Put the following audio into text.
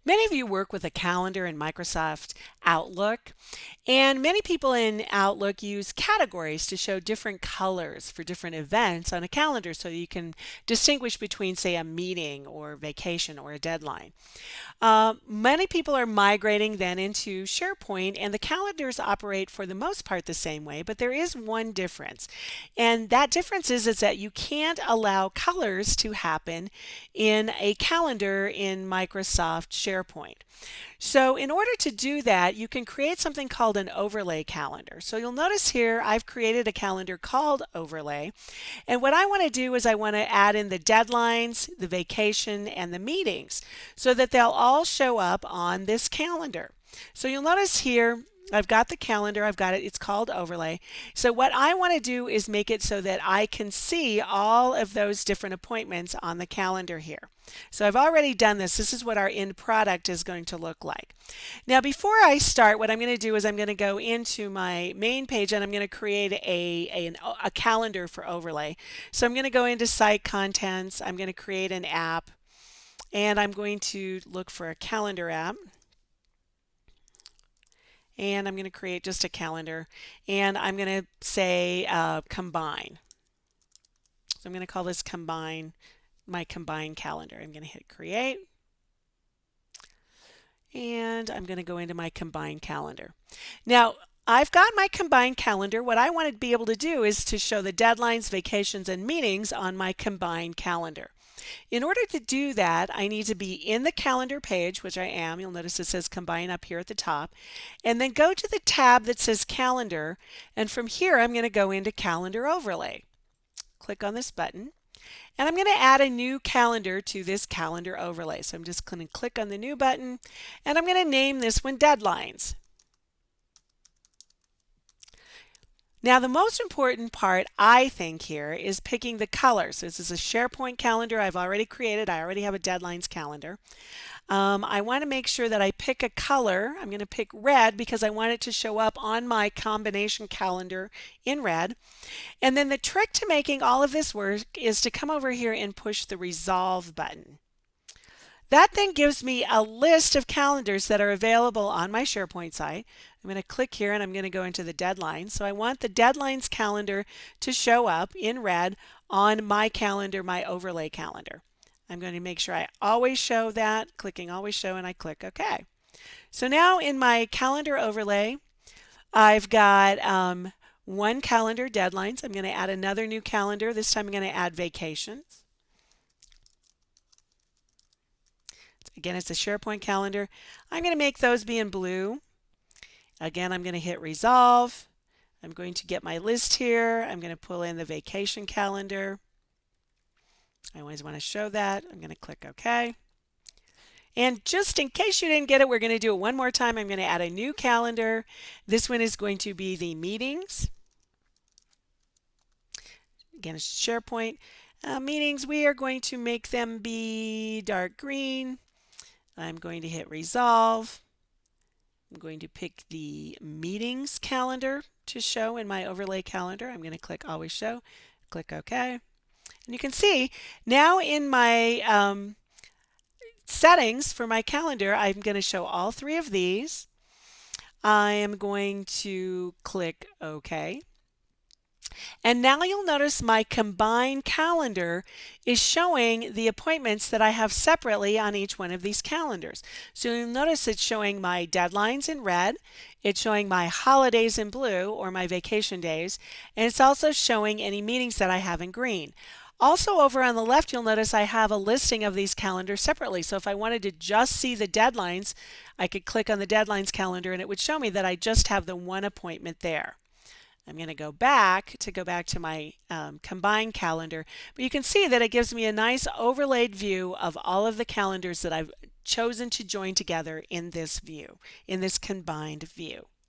Many of you work with a calendar in Microsoft Outlook, and many people in Outlook use categories to show different colors for different events on a calendar so you can distinguish between, say, a meeting or vacation or a deadline. Many people are migrating then into SharePoint, and the calendars operate for the most part the same way, but there is one difference. And that difference is that you can't allow colors to happen in a calendar in Microsoft SharePoint. So in order to do that, you can create something called an overlay calendar. So you'll notice here I've created a calendar called overlay. And what I want to do is I want to add in the deadlines, the vacation, and the meetings so that they'll all show up on this calendar. So you'll notice here I've got the calendar, I've got it, it's called overlay. So what I want to do is make it so that I can see all of those different appointments on the calendar here. So I've already done this. This is what our end product is going to look like. Now before I start, what I'm going to do is I'm going to go into my main page and I'm going to create a calendar for overlay. So I'm going to go into site contents, I'm going to create an app, and I'm going to look for a calendar app. And I'm going to create just a calendar, and I'm going to say combine. So I'm going to call this my combine calendar. I'm going to hit create, and I'm going to go into my combine calendar. Now I've got my combined calendar. What I want to be able to do is to show the deadlines, vacations, and meetings on my combined calendar. In order to do that, I need to be in the calendar page, which I am. You'll notice it says combine up here at the top. And then go to the tab that says calendar. And from here, I'm going to go into calendar overlay. Click on this button. And I'm going to add a new calendar to this calendar overlay. So I'm just going to click on the new button. And I'm going to name this one deadlines. Now the most important part, I think, here is picking the color. So this is a SharePoint calendar I've already created. I already have a deadlines calendar. I want to make sure that I pick a color. I'm going to pick red because I want it to show up on my combination calendar in red. And then the trick to making all of this work is to come over here and push the resolve button. That then gives me a list of calendars that are available on my SharePoint site. I'm going to click here and I'm going to go into the deadlines. So I want the deadlines calendar to show up in red on my calendar, my overlay calendar. I'm going to make sure I always show that, clicking always show, and I click OK. So now in my calendar overlay, I've got one calendar, deadlines. I'm going to add another new calendar. This time I'm going to add vacations. Again, it's a SharePoint calendar. I'm going to make those be in blue. Again, I'm going to hit resolve. I'm going to get my list here. I'm going to pull in the vacation calendar. I always want to show that. I'm going to click OK. And just in case you didn't get it, we're going to do it one more time. I'm going to add a new calendar. This one is going to be the meetings. Again, it's SharePoint. Meetings, we are going to make them be dark green. I'm going to hit resolve. I'm going to pick the meetings calendar to show in my overlay calendar. I'm going to click always show, click OK. And you can see now in my settings for my calendar, I'm going to show all three of these. I am going to click OK. And now you'll notice my combined calendar is showing the appointments that I have separately on each one of these calendars. So you'll notice it's showing my deadlines in red, it's showing my holidays in blue, or my vacation days, and it's also showing any meetings that I have in green. Also over on the left, you'll notice I have a listing of these calendars separately. So if I wanted to just see the deadlines, I could click on the deadlines calendar and it would show me that I just have the one appointment there. I'm going to go back to my combined calendar, but you can see that it gives me a nice overlaid view of all of the calendars that I've chosen to join together in this view, in this combined view.